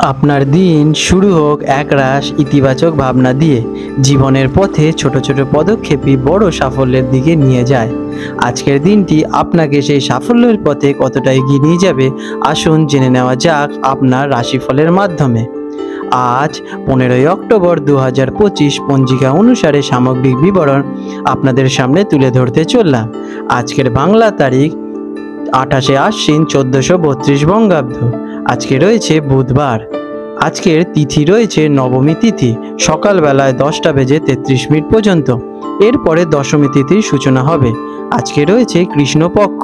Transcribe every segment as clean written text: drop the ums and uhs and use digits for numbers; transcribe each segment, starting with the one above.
আপনার দিন শুরু হোক একরাশ ইতিবাচক ভাবনা দিয়ে। জীবনের পথে ছোট ছোট পদক্ষেপই বড় সাফল্যের দিকে নিয়ে যায়। আজকের দিনটি আপনাকে সেই সাফল্যের পথে কতটা এগিয়ে নিয়ে যাবে, আসুন জেনে নেওয়া যাক আপনার রাশিফলের মাধ্যমে। আজ 15ই অক্টোবর 2025 পঞ্জিকা অনুসারে সামগ্রিক বিবরণ আপনাদের সামনে তুলে ধরতে চললাম। আজকের বাংলা তারিখ 28শে আশ্বিন 1432 বঙ্গাব্দ। আজকে রয়েছে বুধবার। আজকের তিথি রয়েছে নবমী তিথি, সকালবেলায় 10:33 পর্যন্ত। এরপরে দশমী তিথির সূচনা হবে। আজকে রয়েছে কৃষ্ণপক্ষ।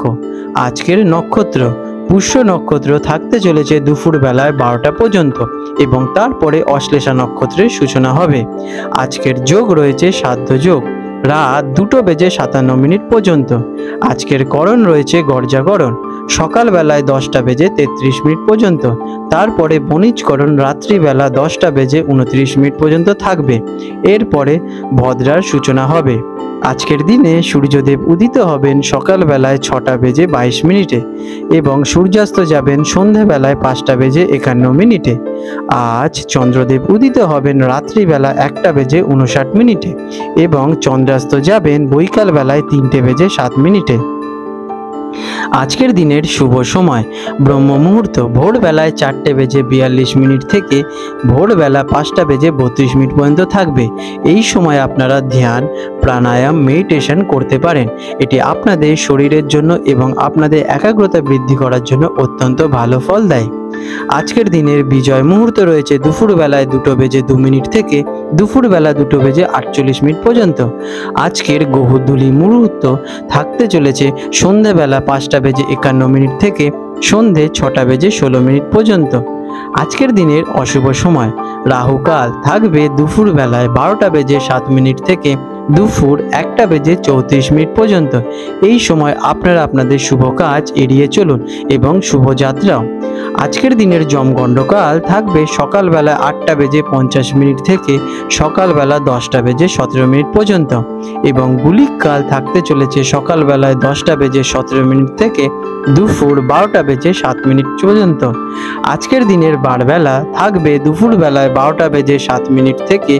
আজকের নক্ষত্র পুষ্য নক্ষত্র থাকতে চলেছে দুপুর বেলায় 12টা পর্যন্ত এবং তারপরে অশ্লেষা নক্ষত্রের সূচনা হবে। আজকের যোগ রয়েছে সাধ্য যোগ, রাত 2:57 পর্যন্ত। আজকের করণ রয়েছে গর্জাকরণ, সকালবেলায় 10:33 পর্যন্ত। তারপরে বণিজকরণ রাত্রিবেলা 10:29 পর্যন্ত থাকবে। এরপরে ভদ্রার সূচনা হবে। আজকের দিনে সূর্যদেব উদিত হবেন সকালবেলায় 6:22 এবং সূর্যাস্ত যাবেন সন্ধ্যাবেলায় 5:51। আজ চন্দ্রদেব উদিত হবেন রাত্রিবেলা 1:59 এবং চন্দ্রাস্ত যাবেন বৈকালবেলায় 3:07। আজকের দিনের শুভ সময় ব্রহ্ম মুহূর্ত ভোরবেলায় 4:42 থেকে ভোরবেলা 5:32 পর্যন্ত থাকবে। এই সময় আপনারা ধ্যান, প্রাণায়াম, মেডিটেশন করতে পারেন। এটি আপনাদের শরীরের জন্য এবং আপনাদের একাগ্রতা বৃদ্ধি করার জন্য অত্যন্ত ভালো ফল দেয়। আজকের দিনের বিজয় মুহূর্ত রয়েছে দুপুরবেলায় 2:02 থেকে দুপুরবেলা 2:48 পর্যন্ত। আজকের গোধূলি মুহূর্ত থাকতে চলেছে সন্ধ্যাবেলা 5:51 থেকে সন্ধে 6:16 পর্যন্ত। আজকের দিনের অশুভ সময় রাহুকাল থাকবে দুপুরবেলায় 12:07 থেকে দুপুর 1:34 পর্যন্ত। এই সময় আপনারা আপনাদের শুভ কাজ এড়িয়ে চলুন এবং শুভযাত্রাও। আজকের দিনের যমগণ্ডকাল থাকবে সকালবেলা 8:50 থেকে সকালবেলা 10:17 পর্যন্ত এবং গুলিক কাল থাকতে চলেছে সকালবেলায় 10:17 থেকে দুপুর 12:07 পর্যন্ত। আজকের দিনের বারবেলা থাকবে দুপুরবেলায় 12:07 থেকে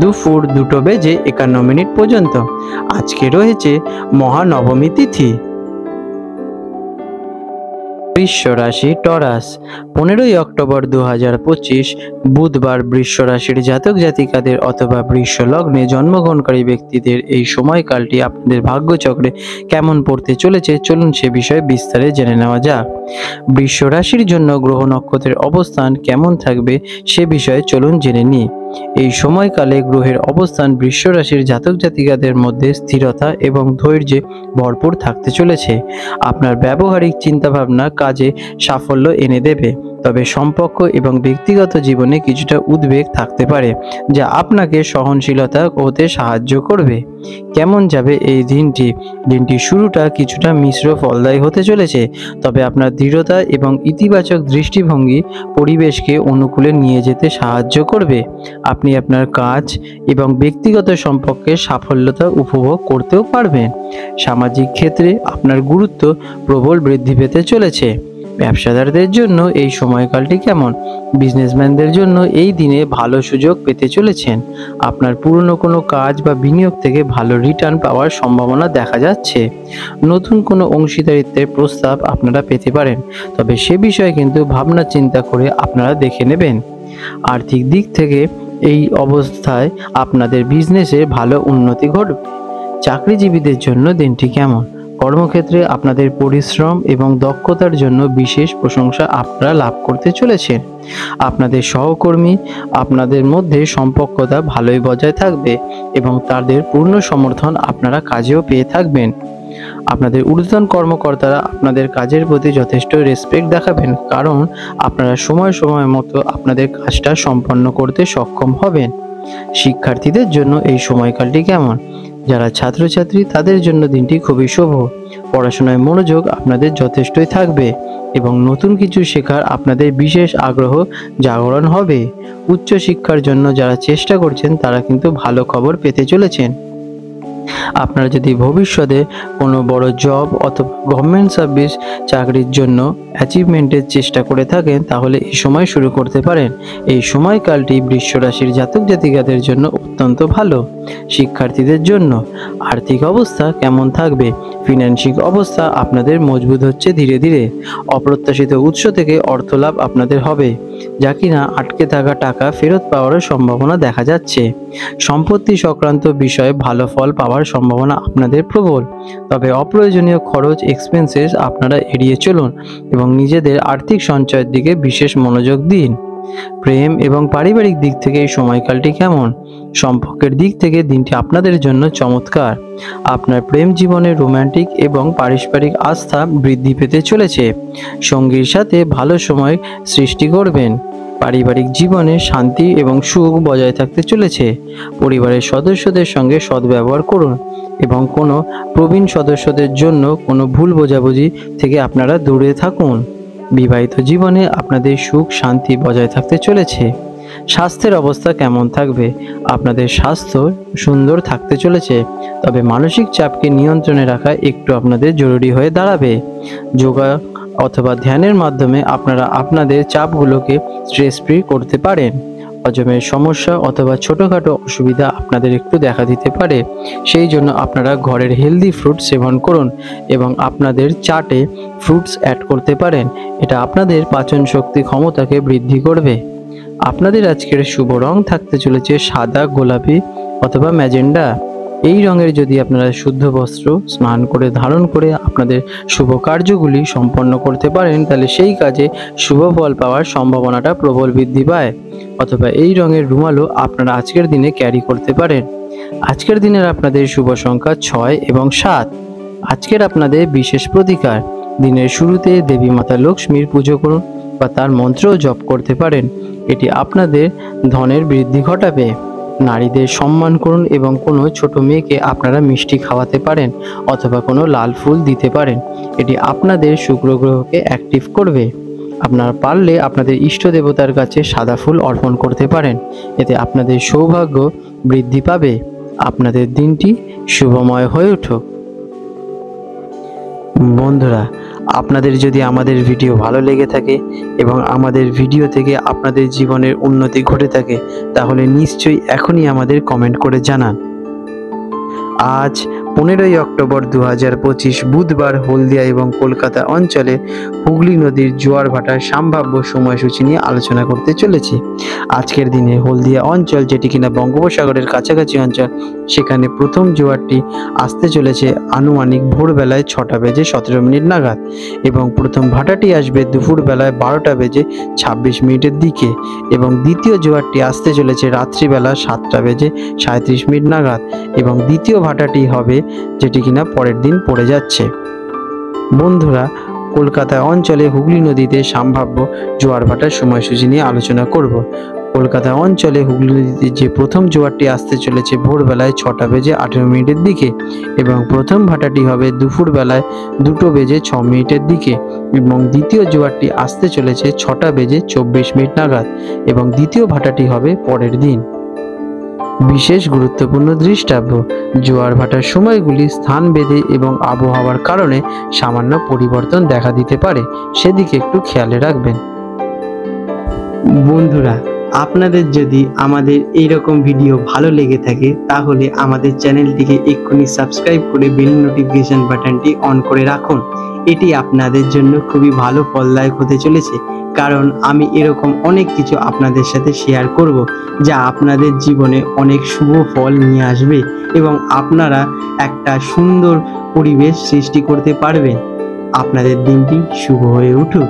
দুপুর 2:51 পর্যন্ত। আজকে রয়েছে মহানবমী তিথি। বৃষ রাশি টরাস, 15ই অক্টোবর 2025 বুধবার বৃষ রাশির জাতক জাতিকাদের অথবা বৃষ লগ্নে জন্মগ্রহণকারী ব্যক্তিদের এই সময়কালটি আপনাদের ভাগ্যচক্রে কেমন পড়তে চলেছে, চলুন সে বিষয়ে বিস্তারে জেনে নেওয়া যাক। বৃষ রাশির জন্য গ্রহ নক্ষত্রের অবস্থান কেমন থাকবে সে বিষয়ে চলুন জেনে নিই। এই সময়কালে গ্রহের অবস্থান বৃষ রাশির জাতক জাতিকাদের মধ্যে স্থিরতা এবং ধৈর্যে ভরপুর থাকতে চলেছে। আপনার ব্যবহারিক চিন্তাভাবনা কাজে সাফল্য এনে দেবে, তবে সম্পর্ক এবং ব্যক্তিগত জীবনে কিছুটা উদ্বেগ থাকতে পারে যা আপনাকে সহনশীলতা হতে সাহায্য করবে। কেমন যাবে এই দিনটির শুরুটা কিছুটা মিশ্র ফলদায়ী হতে চলেছে, তবে আপনার দৃঢ়তা এবং ইতিবাচক দৃষ্টিভঙ্গি পরিবেশকে অনুকূলে নিয়ে যেতে সাহায্য করবে। আপনি আপনার কাজ এবং ব্যক্তিগত সম্পর্কে সাফল্যতা উপভোগ করতেও পারবেন। সামাজিক ক্ষেত্রে আপনার গুরুত্ব প্রবল বৃদ্ধি পেতে চলেছে। ব্যবসাদারদের জন্য এই সময়কালটি কেমন? বিজনেসম্যানদের জন্য এই দিনে ভালো সুযোগ পেতে চলেছেন। আপনার পুরনো কোনো কাজ বা বিনিয়োগ থেকে ভালো রিটার্ন পাওয়ার সম্ভাবনা দেখা যাচ্ছে। নতুন কোনো অংশীদারিত্বের প্রস্তাব আপনারা পেতে পারেন, তবে সে বিষয়ে কিন্তু ভাবনা চিন্তা করে আপনারা দেখে নেবেন। আর্থিক দিক থেকে এই অবস্থায় আপনাদের বিজনেসে ভালো উন্নতি ঘটবে। চাকরিজীবীদের জন্য দিনটি কেমন? কর্মক্ষেত্রে আপনাদের পরিশ্রম এবং দক্ষতার জন্য বিশেষ প্রশংসা আপনারা লাভ করতে চলেছেন। আপনাদের সহকর্মী আপনাদের মধ্যে সম্পর্কতা ভালোই বজায় থাকবে এবং তাদের পূর্ণ সমর্থন আপনারা কাজেও পেয়ে থাকবেন। আপনাদের ঊর্ধ্বতন কর্মকর্তারা আপনাদের কাজের প্রতি যথেষ্ট রেসপেক্ট দেখাবেন, কারণ আপনারা সময় মতো আপনাদের কাজটা সম্পন্ন করতে সক্ষম হবেন। শিক্ষার্থীদের জন্য এই সময়কালটি কেমন? যারা ছাত্রছাত্রী তাদের জন্য দিনটি খুবই শুভ। পড়াশোনায় মনোযোগ আপনাদের যথেষ্টই থাকবে এবং নতুন কিছু শেখার আপনাদের বিশেষ আগ্রহ জাগরণ হবে। উচ্চ শিক্ষার জন্য যারা চেষ্টা করছেন তারা কিন্তু ভালো খবর পেতে চলেছেন। আপনারা যদি ভবিষ্যতে কোনো বড় জব অথবা গভর্নমেন্ট সার্ভিস চাকরির জন্য অ্যাচিভমেন্টের চেষ্টা করে থাকেন, তাহলে এই সময় শুরু করতে পারেন। এই সময়কালটি বৃষ রাশির জাতক জাতিকাদের জন্য অত্যন্ত ভালো। শিক্ষার্থীদের জন্য আর্থিক অবস্থা কেমন থাকবে? ফিনান্সিক অবস্থা আপনাদের মজবুত হচ্ছে ধীরে ধীরে। অপ্রত্যাশিত উৎস থেকে অর্থ লাভ আপনাদের হবে, যা কিনা আটকে থাকা টাকা ফেরত পাওয়ারও সম্ভাবনা দেখা যাচ্ছে। সম্পত্তি সংক্রান্ত বিষয়ে ভালো ফল পাওয়ার সম্ভাবনা আপনাদের প্রবল। তবে অপ্রয়োজনীয় খরচ এক্সপেন্সেস আপনারা এড়িয়ে চলুন এবং নিজেদের আর্থিক সঞ্চয়ের দিকে বিশেষ মনোযোগ দিন। প্রেম এবং পারিবারিক দিক থেকে এই সময়কালটি কেমন? সম্পর্কের দিক থেকে দিনটি আপনাদের জন্য চমৎকার। আপনার প্রেম জীবনে রোমান্টিক এবং পারস্পরিক আস্থা বৃদ্ধি পেতে চলেছে। সঙ্গীর সাথে ভালো সময় সৃষ্টি করবেন। পারিবারিক জীবনে শান্তি এবং সুখ বজায় থাকতে চলেছে। পরিবারের সদস্যদের সঙ্গে সদ্ব্যবহার করুন এবং কোনো প্রবীণ সদস্যদের জন্য কোনো ভুল বোঝাবুঝি থেকে আপনারা দূরে থাকুন। বিবাহিত জীবনে আপনাদের সুখ শান্তি বজায় থাকতে চলেছে। স্বাস্থ্যের অবস্থা কেমন থাকবে? আপনাদের স্বাস্থ্য সুন্দর থাকতে চলেছে, তবে মানসিক চাপকে নিয়ন্ত্রণে রাখা একটু আপনাদের জরুরি হয়ে দাঁড়াবে। যোগা অথবা ধ্যানের মাধ্যমে আপনারা আপনাদের চাপগুলোকে স্ট্রেস ফ্রি করতে পারেন। হজমের সমস্যা অথবা ছোটোখাটো অসুবিধা আপনাদের একটু দেখা দিতে পারে, সেই জন্য আপনারা ঘরের হেলদি ফ্রুট সেবন করুন এবং আপনাদের চাটে ফ্রুটস অ্যাড করতে পারেন। এটা আপনাদের পাচন শক্তি ক্ষমতাকে বৃদ্ধি করবে। আপনাদের আজকের শুভ রং থাকতে চলেছে সাদা, গোলাপি অথবা ম্যাজেন্ডা। এই রঙের যদি আপনারা শুদ্ধ বস্ত্র স্নান করে ধারণ করে আপনাদের শুভ কার্যগুলি সম্পন্ন করতে পারেন, তাহলে সেই কাজে শুভ ফল পাওয়ার সম্ভাবনাটা প্রবল বৃদ্ধি পায়। অথবা এই রঙের রুমালও আপনারা আজকের দিনে ক্যারি করতে পারেন। আজকের দিনের আপনাদের শুভ সংখ্যা 6 এবং 7। আজকের আপনাদের বিশেষ প্রতিকার: দিনের শুরুতে দেবী মাতা লক্ষ্মীর পুজো করুন বা তার মন্ত্র জপ করতে পারেন। এটি আপনাদের ধনের বৃদ্ধি ঘটাবে। নারীদের সম্মান করুন এবং কোনো ছোট মেয়েকে আপনারা মিষ্টি খাওয়াতে পারেন অথবা কোনো লাল ফুল দিতে পারেন। এটি আপনাদের শুক্র গ্রহকে অ্যাক্টিভ করবে। আপনারা পারলে আপনাদের ইষ্ট দেবতার কাছে সাদা ফুল অর্পণ করতে পারেন, এতে আপনাদের সৌভাগ্য বৃদ্ধি পাবে। আপনাদের দিনটি শুভময় হয়ে উঠুক। বন্ধুরা, আপনাদের যদি আমাদের ভিডিও ভালো লেগে থাকে এবং আমাদের ভিডিও থেকে আপনাদের জীবনের উন্নতি ঘটে থাকে, তাহলে নিশ্চয়ই এখনই আমাদের কমেন্ট করে জানান। আজ 15ই অক্টোবর 2025 বুধবার হলদিয়া এবং কলকাতা অঞ্চলে হুগলি নদীর জোয়ার ভাটার সম্ভাব্য সময়সূচি নিয়ে আলোচনা করতে চলেছি। আজকের দিনে হলদিয়া অঞ্চল, যেটি কিনা বঙ্গোপসাগরের কাছাকাছি অঞ্চল, সেখানে প্রথম জোয়ারটি আসতে চলেছে আনুমানিক ভোরবেলায় 6টা বেজে 17 মিনিট নাগাদ এবং প্রথম ভাটাটি আসবে দুপুরবেলায় 12টা বেজে 26 মিনিটের দিকে এবং দ্বিতীয় জোয়ারটি আসতে চলেছে রাত্রিবেলা 7টা বেজে 37 মিনিট নাগাদ এবং দ্বিতীয় ভাটাটি হবে যেটি কিনা পরের দিন পড়ে যাচ্ছে। বন্ধুরা, কলকাতা অঞ্চলে হুগলি নদীতে সম্ভাব্য জোয়ার ভাটার সময়সূচি নিয়ে আলোচনা করব। কলকাতা অঞ্চলে হুগলি নদীতে যে প্রথম জোয়ারটি আসতে চলেছে ভোরবেলায় 6টা বেজে 18 মিনিটের দিকে এবং প্রথম ভাটাটি হবে দুপুরবেলায় 2টো বেজে 6 মিনিটের দিকে এবং দ্বিতীয় জোয়ারটি আসতে চলেছে 6টা বেজে 24 মিনিট নাগাদ এবং দ্বিতীয় ভাটাটি হবে পরের দিন। বিশেষ গুরুত্বপূর্ণ দৃষ্টাব্য: জোয়ার ভাটার সময়গুলি স্থান ভেদে এবং আবহাওয়ার কারণে সামান্য পরিবর্তন দেখা দিতে পারে, সেদিকে একটু খেয়ালে রাখবেন। বন্ধুরা, আপনাদের যদি আমাদের এইরকম ভিডিও ভালো লেগে থাকে, তাহলে আমাদের চ্যানেলটিকে এক্ষুনি সাবস্ক্রাইব করে বেল নোটিফিকেশন বাটনটি অন করে রাখুন। এটি আপনাদের জন্য খুবই ভালো ফলদায়ক হতে চলেছে, কারণ আমি এরকম অনেক কিছু আপনাদের সাথে শেয়ার করব যা আপনাদের জীবনে অনেক শুভ ফল নিয়ে আসবে এবং আপনারা একটা সুন্দর পরিবেশ সৃষ্টি করতে পারবেন। আপনাদের দিনটি শুভ হয়ে উঠুক।